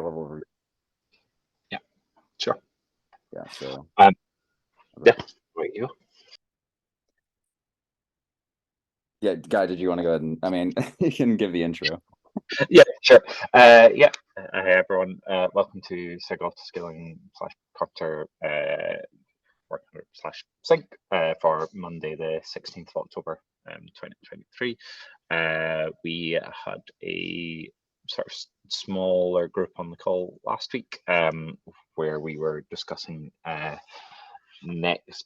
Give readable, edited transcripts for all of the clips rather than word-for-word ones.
level overview? Yeah, sure. Yeah, so. Yeah, right you. Yeah, Guy, did you want to go ahead and, I mean, you can give the intro. Yeah, sure. Yeah, hi everyone. Welcome to SIG Autoscaling / Karpenter / SIG for Monday, the 16th of October, 2023. We had a sort of smaller group on the call last week, where we were discussing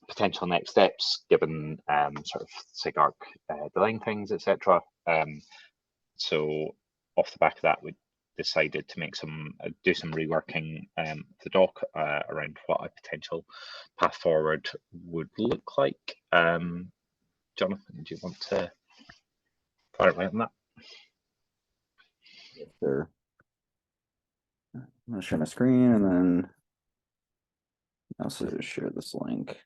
potential next steps given sort of SIG arc delaying things, etc. So off the back of that, we decided to make do some reworking of the doc around what a potential path forward would look like. Jonathan, do you want to clarify on that? Sure. I'm going to share my screen and then also share this link.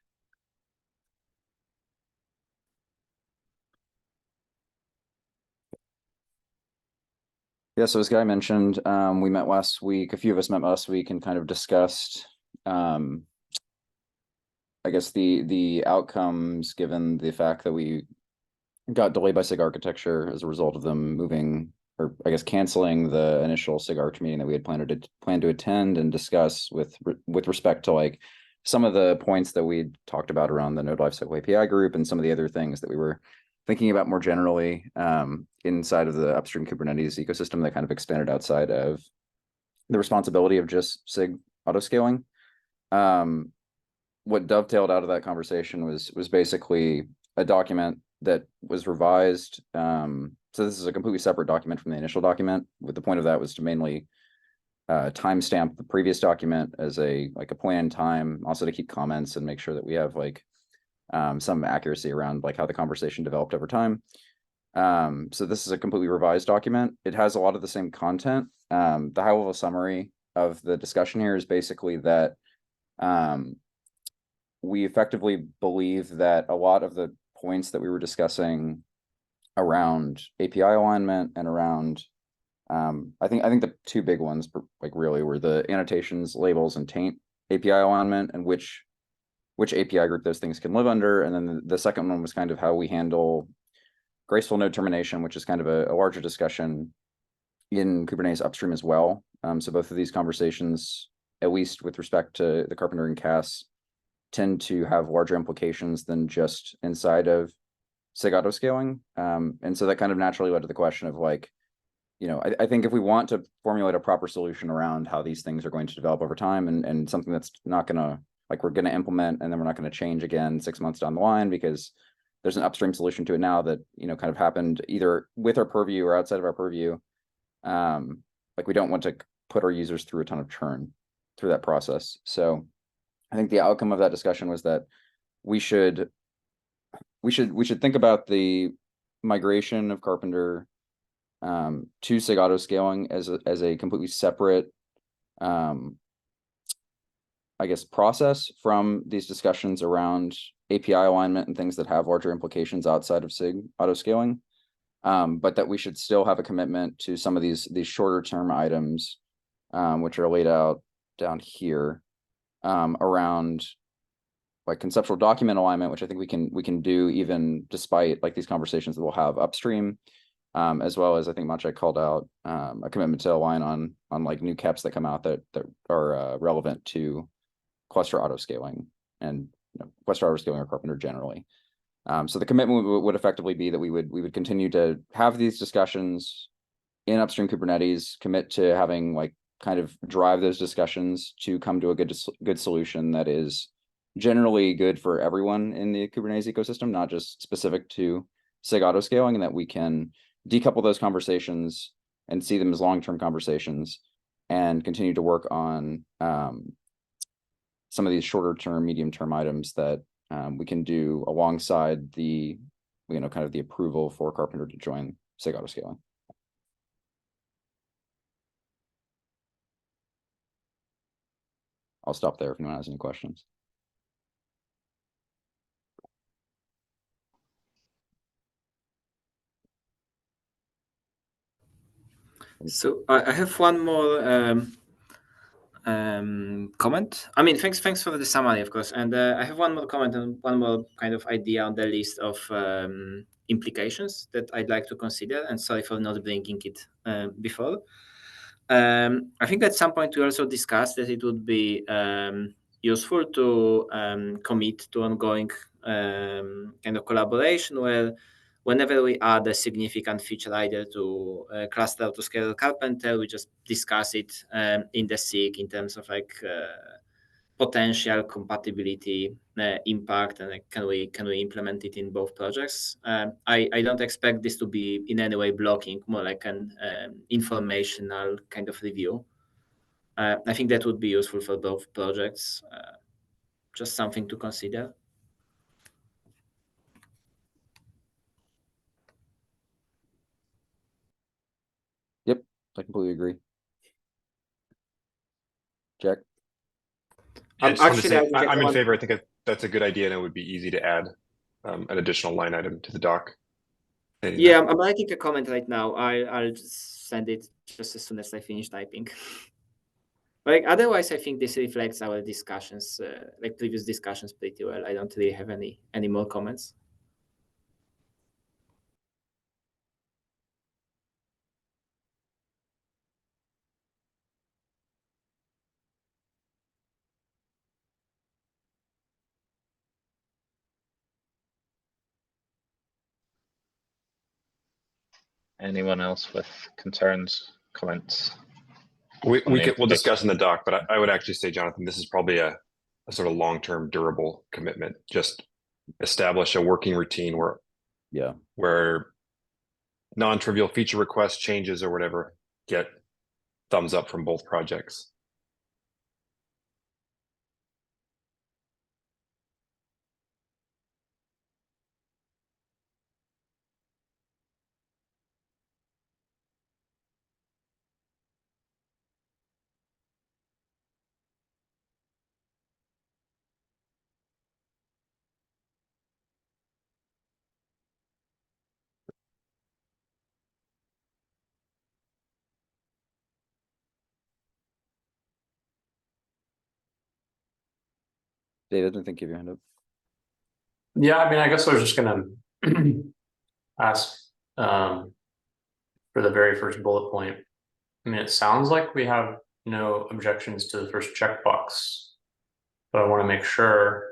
Yeah, so as Guy mentioned, we met last week, a few of us met last week and kind of discussed, I guess, the outcomes given the fact that we got delayed by SIG architecture as a result of them moving, or I guess canceling the initial SIG arch meeting that we had planned to attend and discuss with respect to like some of the points that we talked about around the Node Lifecycle API group and some of the other things that we were thinking about more generally inside of the upstream Kubernetes ecosystem that kind of extended outside of the responsibility of just SIG autoscaling. What dovetailed out of that conversation was basically a document that was revised. So this is a completely separate document from the initial document. With the point of that was to mainly timestamp the previous document as a point in time, also to keep comments and make sure that we have like some accuracy around like how the conversation developed over time. So this is a completely revised document. It has a lot of the same content. The high level summary of the discussion here is basically that we effectively believe that a lot of the points that we were discussing around API alignment and around I think the two big ones like really were the annotations, labels, and taint API alignment and which API group those things can live under. And then the second one was kind of how we handle graceful node termination, which is kind of a larger discussion in Kubernetes upstream as well. So both of these conversations, at least with respect to the Karpenter and Cass, tend to have larger implications than just inside of SIG autoscaling. And so that kind of naturally led to the question of like, you know, I think if we want to formulate a proper solution around how these things are going to develop over time and something that's not going to, like we're going to implement and then we're not going to change again 6 months down the line because there's an upstream solution to it now that, you know, kind of happened either with our purview or outside of our purview. Like we don't want to put our users through a ton of churn through that process. So I think the outcome of that discussion was that we should think about the migration of Karpenter to SIG autoscaling as a completely separate I guess process from these discussions around API alignment and things that have larger implications outside of SIG autoscaling, but that we should still have a commitment to some of these shorter term items, which are laid out down here around like conceptual document alignment, which I think we can do even despite like these conversations that we'll have upstream, as well as I think Maciej called out a commitment to align on like new caps that come out that are relevant to cluster autoscaling and cluster autoscaling or Karpenter generally. So the commitment would effectively be that we would continue to have these discussions in upstream Kubernetes, commit to having like kind of drive those discussions to come to a good solution that is generally good for everyone in the Kubernetes ecosystem, not just specific to SIG autoscaling, and that we can decouple those conversations and see them as long-term conversations and continue to work on some of these shorter term, medium term items that we can do alongside the, kind of the approval for Karpenter to join SIG autoscaling. I'll stop there if anyone has any questions. So I have one more comment. I mean, thanks for the summary, of course. And I have one more comment and one more kind of idea on the list of implications that I'd like to consider. And sorry for not bringing it before. I think at some point we also discussed that it would be useful to commit to ongoing kind of collaboration where whenever we add a significant feature either to cluster Autoscaling or Karpenter, we just discuss it in the SIG in terms of like potential compatibility impact and like, can we implement it in both projects. I don't expect this to be in any way blocking, more like an informational kind of review. I think that would be useful for both projects. Just something to consider. Yep, I completely agree. Jack? Yeah, I just want to say, Actually, I'm in favor. I think that's a good idea, and it would be easy to add an additional line item to the doc. Yeah, I'm writing a comment right now. I'll just send it just as soon as I finish typing. Like otherwise, I think this reflects our discussions, like previous discussions, pretty well. I don't really have any more comments. Anyone else with concerns, comments? We'll discuss in the doc, but I would actually say, Jonathan, this is probably a sort of long-term durable commitment. Just establish a working routine where non-trivial feature requests, changes, or whatever get thumbs up from both projects. David, I think you have your hand up. Yeah, I mean, I guess I was just gonna ask for the very first bullet point. I mean, it sounds like we have no objections to the first checkbox, but I want to make sure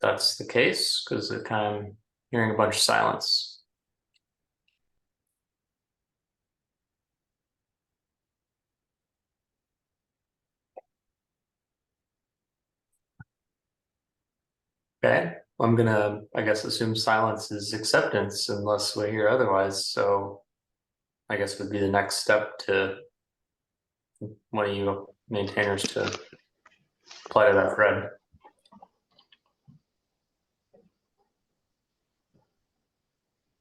that's the case because it kind of hearing a bunch of silence. Okay, I'm gonna, I guess, assume silence is acceptance unless we hear otherwise. So I guess would be the next step to one of you maintainers to apply to that thread.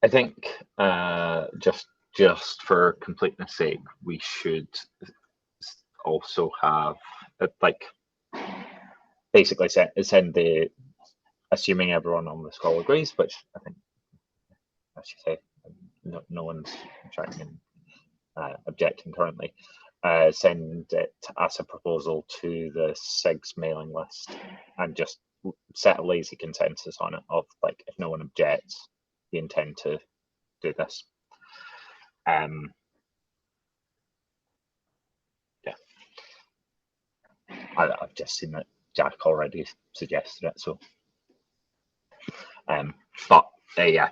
I think just for completeness sake, we should also have like basically send the, assuming everyone on this call agrees, which I think, as you say, no one's objecting currently. Send it as a proposal to the SIG's mailing list and just set a lazy consensus on it of like, if no one objects, we intend to do this. Yeah, I've just seen that Jack already suggested it, so but yeah,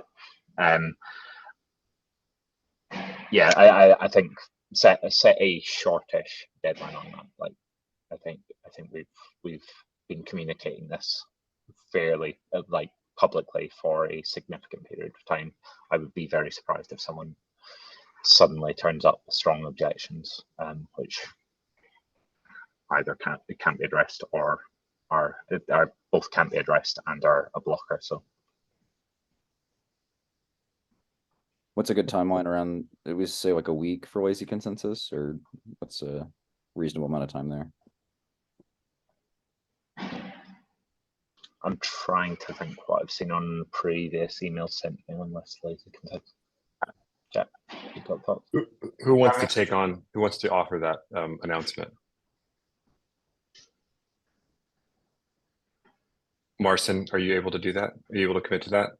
yeah, I think set a shortish deadline on that. Like, I think we've been communicating this fairly like publicly for a significant period of time. I would be very surprised if someone suddenly turns up with strong objections, which either can't be addressed or are both can't be addressed and are a blocker. So What's a good timeline around, did we say like a week for lazy consensus, or what's a reasonable amount of time there? I'm trying to think what I've seen on previous emails sent me on this lazy consensus. Jack, you got thoughts? Who wants to take on? Who wants to offer that announcement? Marcin, are you able to do that? Are you able to commit to that?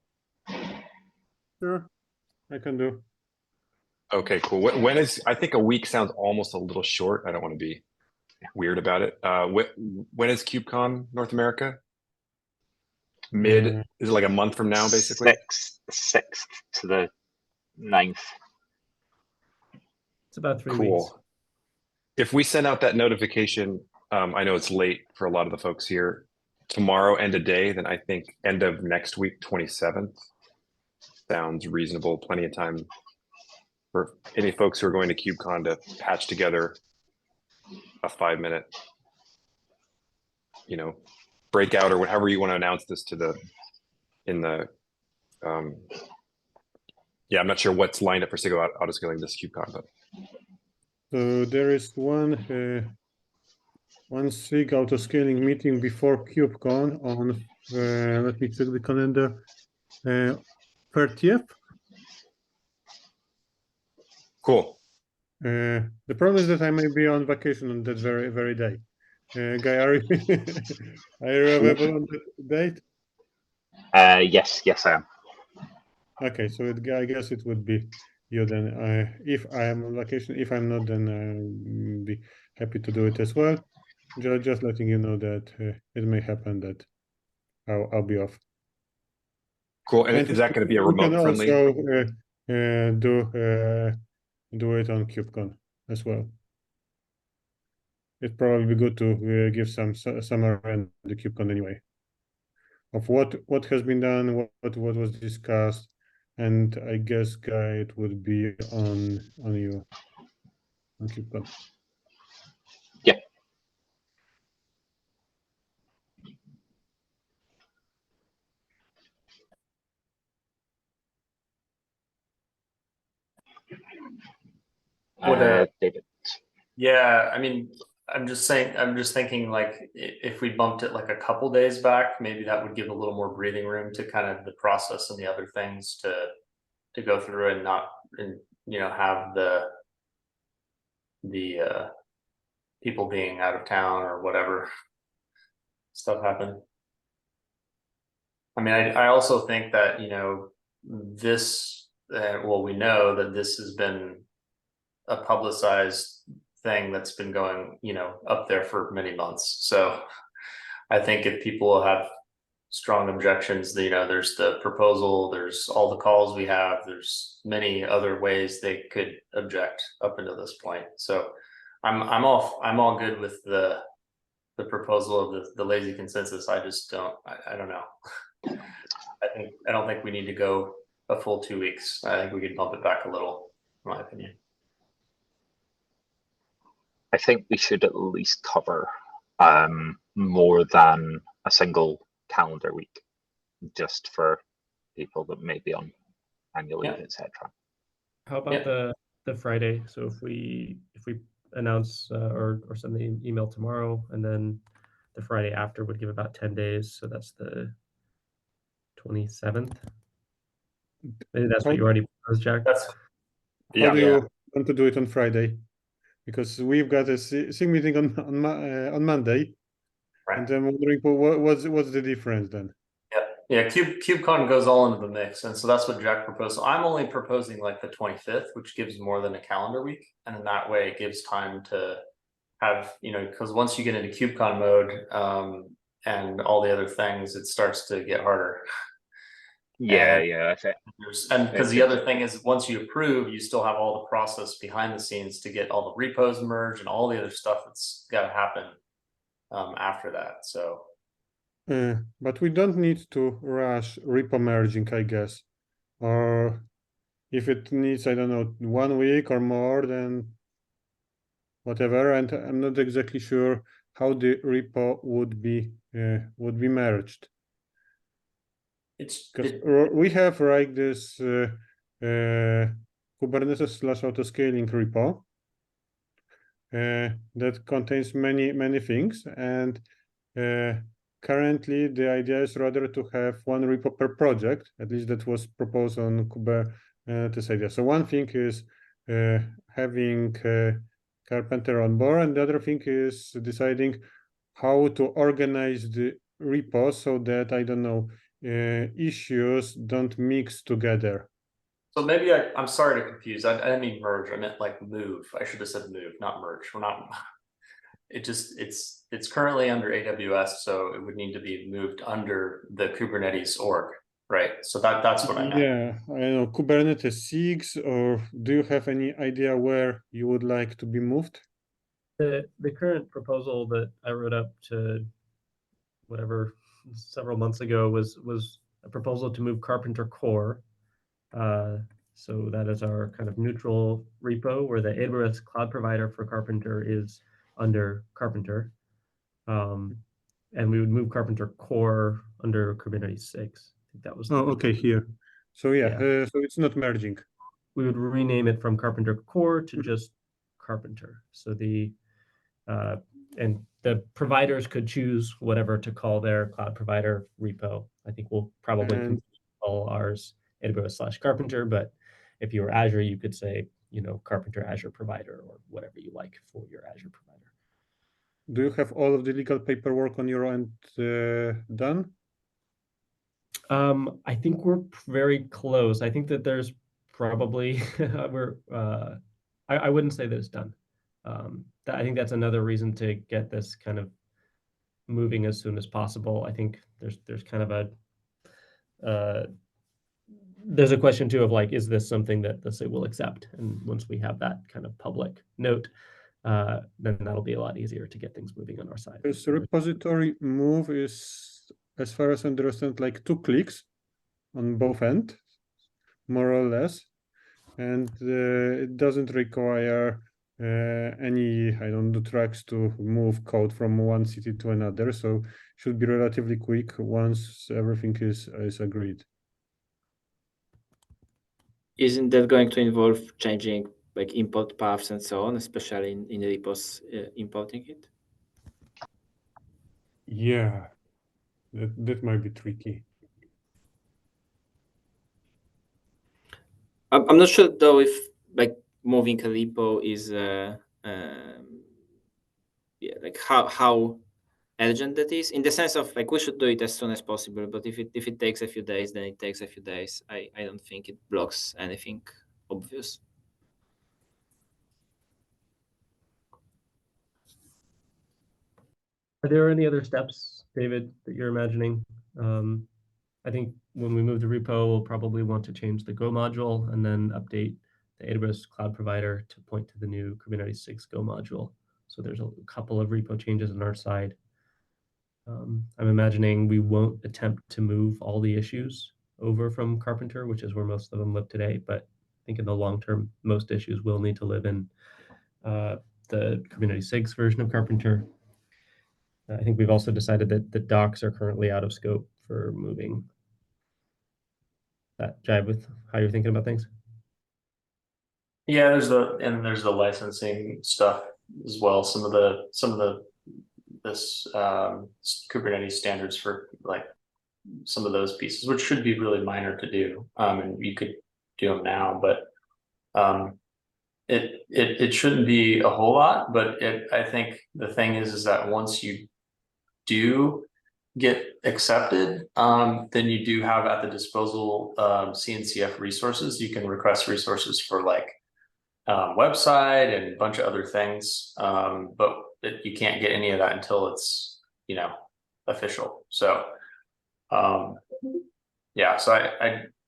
Sure, I can do. Okay, cool. When is, I think a week sounds almost a little short. I don't want to be weird about it. When is KubeCon North America? Is it like a month from now, basically? 6th to the 9th. It's about 3 Cool. weeks. If we send out that notification, I know it's late for a lot of the folks here, tomorrow end of day, then I think end of next week, 27th, sounds reasonable. Plenty of time for any folks who are going to KubeCon to patch together a 5-minute, breakout or whatever you want to announce this to yeah, I'm not sure what's lined up for SIG Autoscaling this KubeCon, but. So there is one SIG Autoscaling meeting before KubeCon on, let me check the calendar, 30th. Cool. The problem is that I may be on vacation on that very day. Guy, are you available on that date? Yes, I am. Okay, so I guess it would be you then. If I am on vacation, if I'm not, then I'll be happy to do it as well. Just letting you know that it may happen that I'll be off. Cool. And is that going to be a remote friendly? You can also do it on KubeCon as well. It'd probably be good to give some summary on the KubeCon anyway, of what has been done, what was discussed, and I guess Guy, it would be on you on KubeCon. Yeah. David. Yeah, I mean, I'm just thinking like if we bumped it like a couple days back, maybe that would give a little more breathing room to kind of the process and the other things to go through and not, have the people being out of town or whatever stuff happen. I mean, I also think that, this, we know that this has been a publicized thing that's been going, up there for many months. So I think if people have strong objections, there's the proposal, there's all the calls we have, there's many other ways they could object up until this point. So I'm all good with the proposal of the lazy consensus. I just don't, I don't know. I don't think we need to go a full 2 weeks. I think we could bump it back a little, in my opinion. I think we should at least cover more than a single calendar week, just for people that may be on annual leave, etc. How about the Friday? So if we announce or send the email tomorrow, and then the Friday after would give about 10 days. So that's the 27th. Maybe that's what you already proposed, Jack. How do you want to do it on Friday? Because we've got a SIG meeting on Monday, right. And I'm wondering what's the difference then? Yeah. KubeCon goes all into the mix, and so that's what Jack proposed. So I'm only proposing like the 25th, which gives more than a calendar week, and in that way it gives time to have, because once you get into KubeCon mode and all the other things, it starts to get harder. Yeah. And because the other thing is, once you approve, you still have all the process behind the scenes to get all the repos merged and all the other stuff that's got to happen after that. So, but we don't need to rush repo merging, I guess. Or if it needs, I don't know, 1 week or more, then whatever. And I'm not exactly sure how the repo would be merged. We have this Kubernetes /autoscaling repo that contains many things, and currently the idea is rather to have one repo per project. At least that was proposed on Kubernetes idea. So one thing is having Karpenter on board, and the other thing is deciding how to organize the repo so that, I don't know, issues don't mix together. So maybe I'm sorry to confuse. I didn't mean merge. I meant like move. I should have said move, not merge. We're not. It's currently under AWS, so it would need to be moved under the Kubernetes org, right? So that's what I meant. Yeah, I don't know, Kubernetes SIGs, or do you have any idea where you would like to be moved? The current proposal that I wrote up to whatever several months ago was a proposal to move Karpenter core. So that is our kind of neutral repo where the AWS cloud provider for Karpenter is under Karpenter. And we would move Karpenter core under Kubernetes 6. I think that was. Okay, here. So yeah. So it's not merging. We would rename it from Karpenter core to just Karpenter. So and the providers could choose whatever to call their cloud provider repo. I think we'll probably call ours AWS/Karpenter, but if you were Azure, you could say, Karpenter Azure provider or whatever you like for your Azure provider. Do you have all of the legal paperwork on your end done? I think we're very close. I think that there's probably I wouldn't say that it's done. I think that's another reason to get this kind of moving as soon as possible. I think there's kind of there's a question too of like, is this something that the SIG will accept? And once we have that kind of public note, then that'll be a lot easier to get things moving on our side. This repository move is, as far as I understand, like 2 clicks on both ends, more or less, and it doesn't require any, I don't know, tracks to move code from one city to another, so should be relatively quick once everything is agreed. Isn't that going to involve changing like import paths and so on, especially in repos importing it? Yeah, that might be tricky. I'm not sure though if like moving a repo is like how urgent that is, in the sense of like we should do it as soon as possible, but if it takes a few days, then it takes a few days. I don't think it blocks anything obvious. Are there any other steps, David, that you're imagining? I think when we move the repo, we'll probably want to change the Go module and then update the AWS cloud provider to point to the new Kubernetes 6 Go module. So there's a couple of repo changes on our side. I'm imagining we won't attempt to move all the issues over from Karpenter, which is where most of them live today. But I think in the long term, most issues will need to live in the Kubernetes 6 version of Karpenter. I think we've also decided that the docs are currently out of scope for moving. That jive with how you're thinking about things? Yeah, there's the licensing stuff as well. Some of the Kubernetes standards for like some of those pieces, which should be really minor to do, and you could do them now, but it shouldn't be a whole lot. But I think the thing is that once you do get accepted, then you do have at the disposal CNCF resources. You can request resources for like website and a bunch of other things, but you can't get any of that until it's official. So yeah, so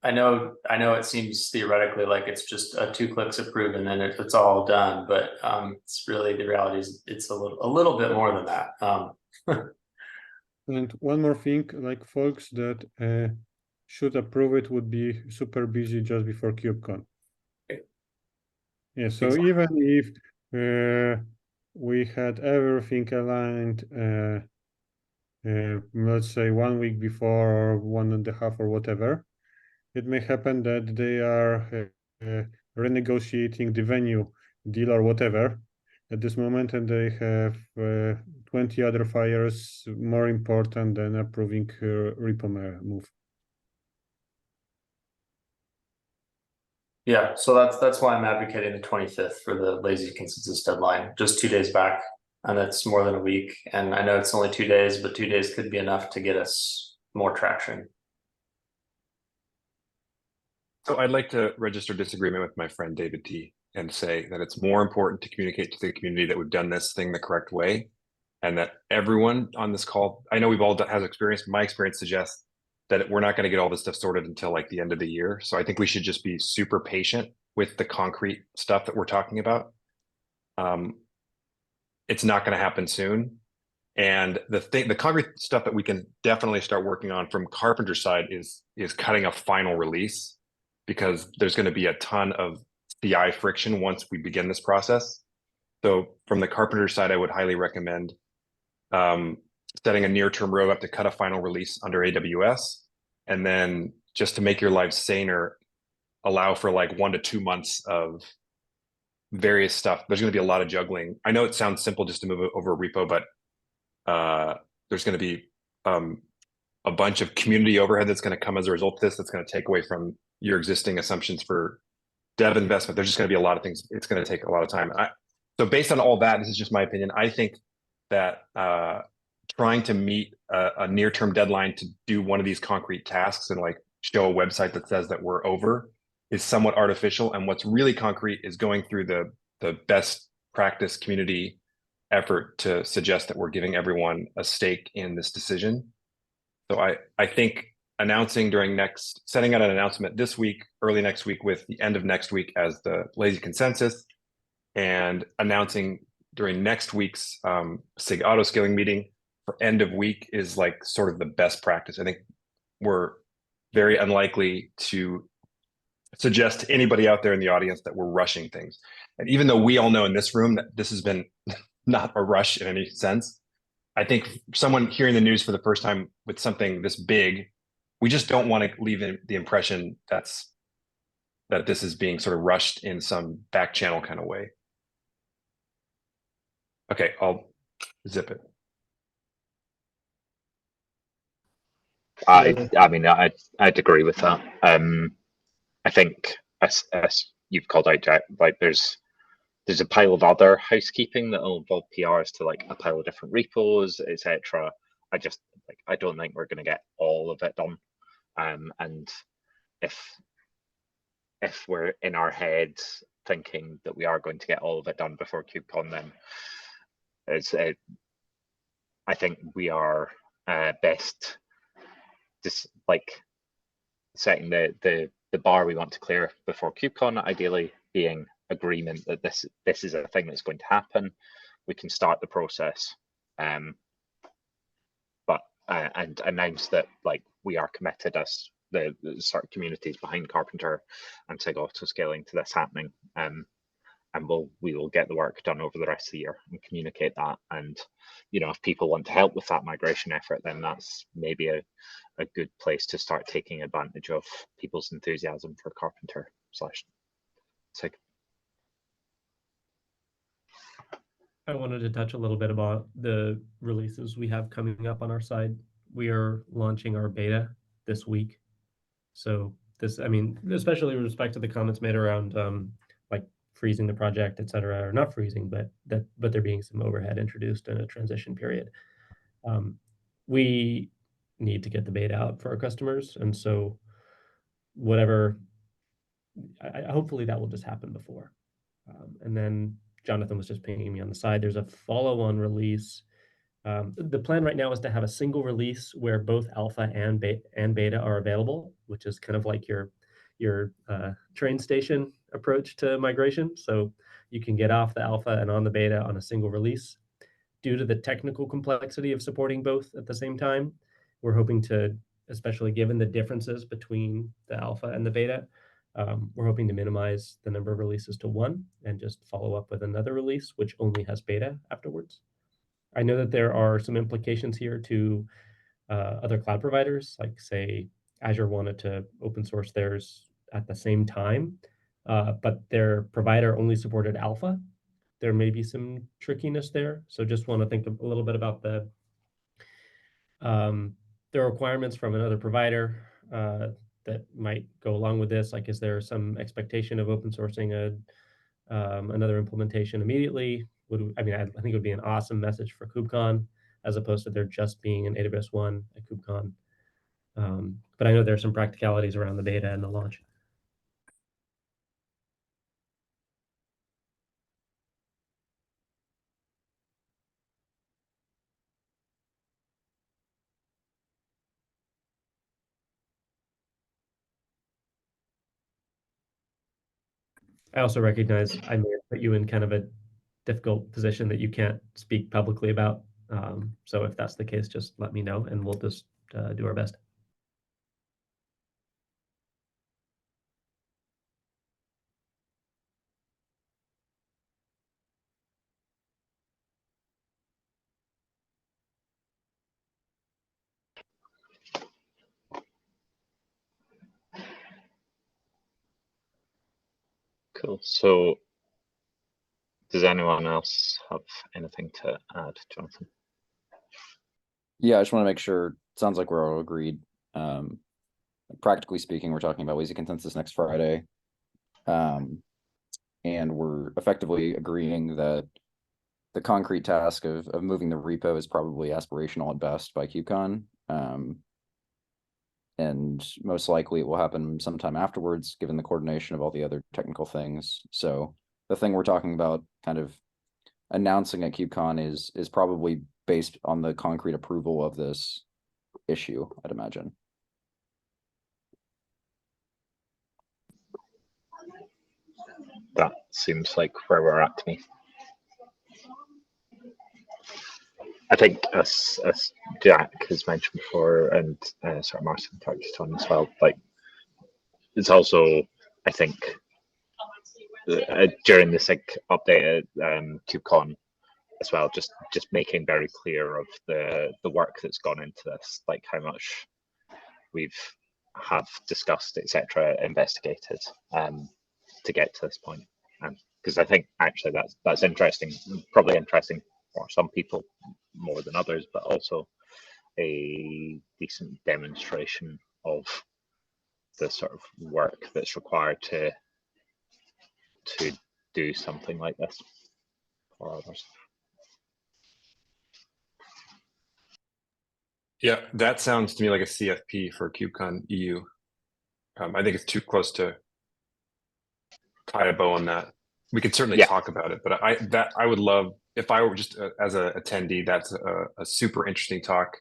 I know it seems theoretically like it's just 2 clicks approved and then it's all done, but it's really, the reality is it's a little bit more than that. And one more thing, like folks that should approve it would be super busy just before KubeCon. Yeah, so exactly. Even if we had everything aligned, let's say 1 week before or 1.5 or whatever, it may happen that they are renegotiating the venue deal or whatever at this moment, and they have 20 other fires more important than approving repo move. Yeah, so that's why I'm advocating the 25th for the lazy consensus deadline, just 2 days back. and it's more than a week. And I know it's only 2 days, but 2 days could be enough to get us more traction. So I'd like to register disagreement with my friend David T and say that it's more important to communicate to the community that we've done this thing the correct way, and that everyone on this call, I know we've all has experience, but my experience suggests that we're not going to get all this stuff sorted until like the end of the year. So I think we should just be super patient with the concrete stuff that we're talking about. It's not going to happen soon. And the concrete stuff that we can definitely start working on from Karpenter side is cutting a final release, because there's going to be a ton of CI friction once we begin this process. So from the Karpenter side, I would highly recommend setting a near-term roadmap to cut a final release under AWS, and then just to make your lives saner, allow for like 1 to 2 months of various stuff. There's going to be a lot of juggling. I know it sounds simple just to move it over a repo, but there's going to be a bunch of community overhead that's going to come as a result of this. That's going to take away from your existing assumptions for dev investment. There's just going to be a lot of things. It's going to take a lot of time. So based on all that, this is just my opinion. I think that trying to meet a near-term deadline to do one of these concrete tasks and like show a website that says that we're over is somewhat artificial. And what's really concrete is going through the best practice community effort to suggest that we're giving everyone a stake in this decision. So I think setting out an announcement this week, early next week, with the end of next week as the lazy consensus, and announcing during next week's SIG Autoscaling meeting for end of week is like sort of the best practice. I think we're very unlikely to suggest to anybody out there in the audience that we're rushing things. And even though we all know in this room that this has been not a rush in any sense, I think someone hearing the news for the first time with something this big, we just don't want to leave the impression that this is being sort of rushed in some back channel kind of way. Okay, I'll zip it. I mean, I'd agree with that. I think as you've called out, Jack, like there's a pile of other housekeeping that will involve PRs to like a pile of different repos, etc. I don't think we're going to get all of it done. And if we're in our heads thinking that we are going to get all of it done before KubeCon, then I think we are best just like setting the bar we want to clear before KubeCon, ideally being agreement that this is a thing that's going to happen. We can start the process, but and announce that like we are committed as the sort of communities behind Karpenter and SIG Autoscaling to this happening, and we will get the work done over the rest of the year and communicate that. And if people want to help with that migration effort, then that's maybe a good place to start taking advantage of people's enthusiasm for Karpenter/SIG. I wanted to touch a little bit about the releases we have coming up on our side. We are launching our beta this week. So this, I mean, especially with respect to the comments made around like freezing the project, et cetera, or not freezing, but there being some overhead introduced in a transition period. We need to get the beta out for our customers. And so hopefully that will just happen before. And then Jonathan was just pinging me on the side. There's a follow-on release. The plan right now is to have a single release where both alpha and beta are available, which is kind of like your train station approach to migration. So you can get off the alpha and on the beta on a single release. Due to the technical complexity of supporting both at the same time, we're hoping to, especially given the differences between the alpha and the beta, we're hoping to minimize the number of releases to 1 and just follow up with another release, which only has beta afterwards. I know that there are some implications here to other cloud providers, like say Azure wanted to open source theirs at the same time, but their provider only supported alpha. There may be some trickiness there. So just want to think a little bit about the requirements from another provider that might go along with this. Like, is there some expectation of open sourcing another implementation immediately? I think it would be an awesome message for KubeCon, as opposed to there just being an AWS one at KubeCon. But I know there are some practicalities around the beta and the launch. I also recognize I may have put you in kind of a difficult position that you can't speak publicly about. So if that's the case, just let me know and we'll just do our best. Cool. So does anyone else have anything to add, Jonathan? Yeah, I just want to make sure. Sounds like we're all agreed. Practically speaking, we're talking about lazy consensus next Friday. And we're effectively agreeing that the concrete task of moving the repo is probably aspirational at best by KubeCon. And most likely it will happen sometime afterwards, given the coordination of all the other technical things. So the thing we're talking about kind of announcing at KubeCon is probably based on the concrete approval of this issue, I'd imagine. That seems like where we're at to me. I think as Jack has mentioned before, and sort of Martin touched on as well, like it's also, I think, during the SIG update at KubeCon as well, just making very clear of the work that's gone into this, like how much we've have discussed, etc., investigated to get to this point. Because I think actually that's interesting, probably interesting for some people more than others, but also a decent demonstration of the sort of work that's required to do something like this for others. Yeah, that sounds to me like a CFP for KubeCon EU. I think it's too close to tie a bow on that. We could certainly talk about it, but I would love, if I were just as an attendee, that's a super interesting talk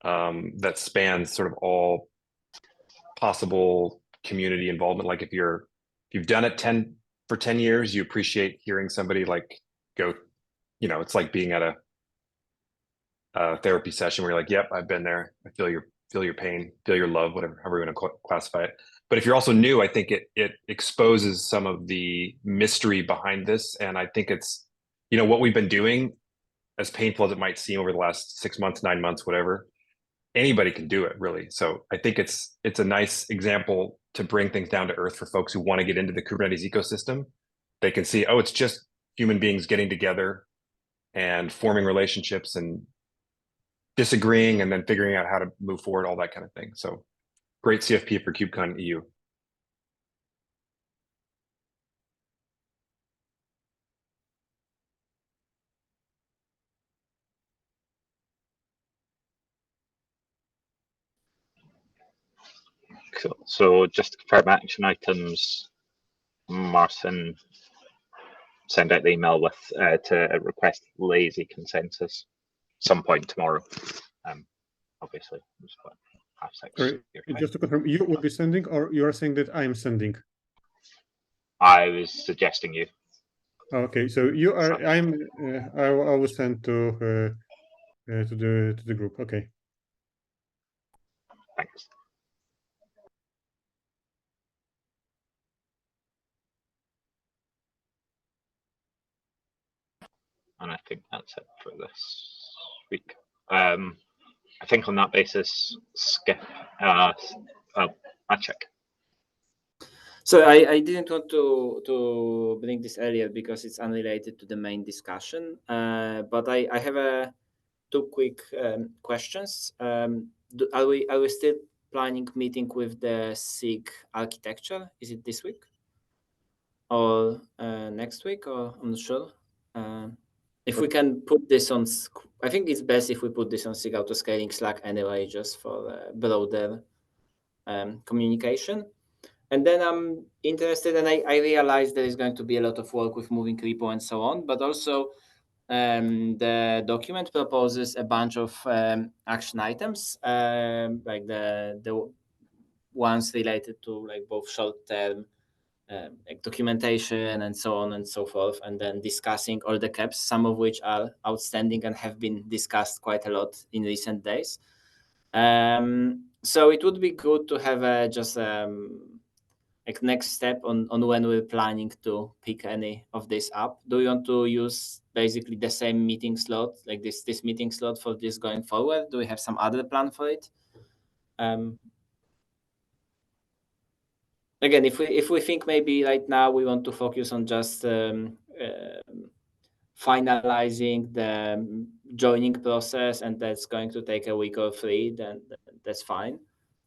that spans sort of all possible community involvement. Like if you've done it for 10 years, you appreciate hearing somebody like go, it's like being at a therapy session where you're like, yep, I've been there. I feel your pain, feel your love, whatever, however you want to classify it. But if you're also new, I think it exposes some of the mystery behind this. And I think it's, what we've been doing, as painful as it might seem over the last 6 months, 9 months, whatever, anybody can do it really. So I think it's a nice example to bring things down to earth for folks who want to get into the Kubernetes ecosystem. They can see, oh, it's just human beings getting together and forming relationships and disagreeing and then figuring out how to move forward, all that kind of thing. So great CFP for KubeCon EU. Cool. So just to confirm action items, Martin send out the email with to request lazy consensus some point tomorrow. Obviously, it's about 6:30. Sorry, just to confirm, you will be sending, or you are saying that I'm sending? I was suggesting you. Okay, so you are. I will send to the group. Okay. Thanks. And I think that's it for this week. I think on that basis, Skip, I'll check. So I didn't want to bring this earlier because it's unrelated to the main discussion, but I have two quick questions. Are we still planning meeting with the SIG architecture? Is it this week or next week? Or I'm not sure. If we can put this on, I think it's best if we put this on SIG Autoscaling Slack anyway, just for broader communication. And then I'm interested, and I realize there is going to be a lot of work with moving repo and so on, but also the document proposes a bunch of action items, like the ones related to like both short-term like documentation and so on and so forth, and then discussing all the caps, some of which are outstanding and have been discussed quite a lot in recent days. So it would be good to have just like next step on when we're planning to pick any of this up. Do you want to use basically the same meeting slot, like this meeting slot for this going forward? Do we have some other plan for it? Again, if we think maybe right now we want to focus on just finalizing the joining process, and that's going to take a week or 3, then that's fine.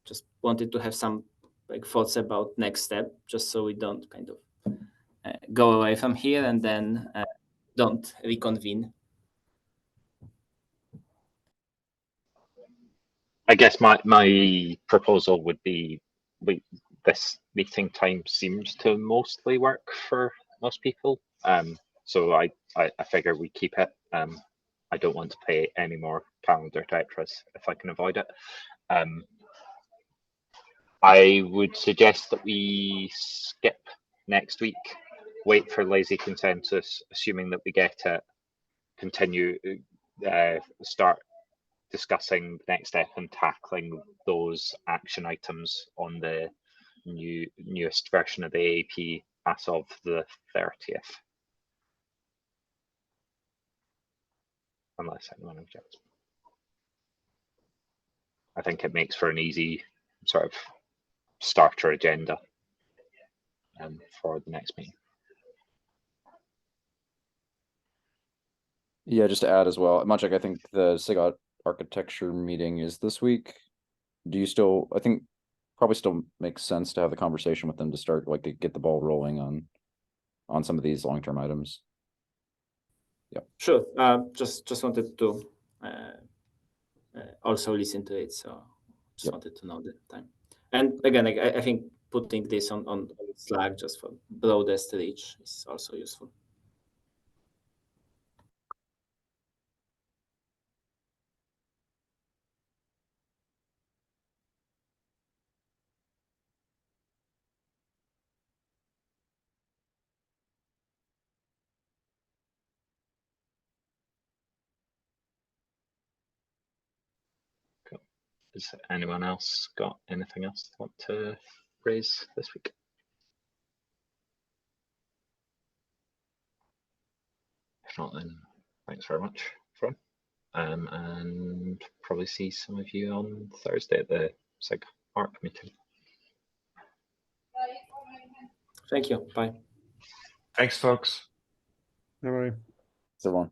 Just wanted to have some like thoughts about next step, just so we don't kind of go away from here and then don't reconvene. I guess my proposal would be this meeting time seems to mostly work for most people. So I figure we keep it. I don't want to play any more calendar Tetris if I can avoid it. I would suggest that we skip next week, wait for lazy consensus, assuming that we get it, continue, start discussing the next step and tackling those action items on the newest version of the AAP as of the 30th. Unless anyone objects. I think it makes for an easy sort of starter agenda for the next meeting. Yeah, just to add as well, Maciek, I think the SIG architecture meeting is this week. Do you still, I think probably still makes sense to have the conversation with them to start, like, to get the ball rolling on some of these long-term items. Yeah. Sure. Just wanted to also listen to it, so just wanted to know the time. And again, I think putting this on Slack just for broadest reach is also useful. Has anyone else got anything else they want to raise this week? If not, then thanks very much, everyone. And probably see some of you on Thursday at the SIG ARC meeting. Thank you. Bye. Thanks, folks. Bye-bye. So long.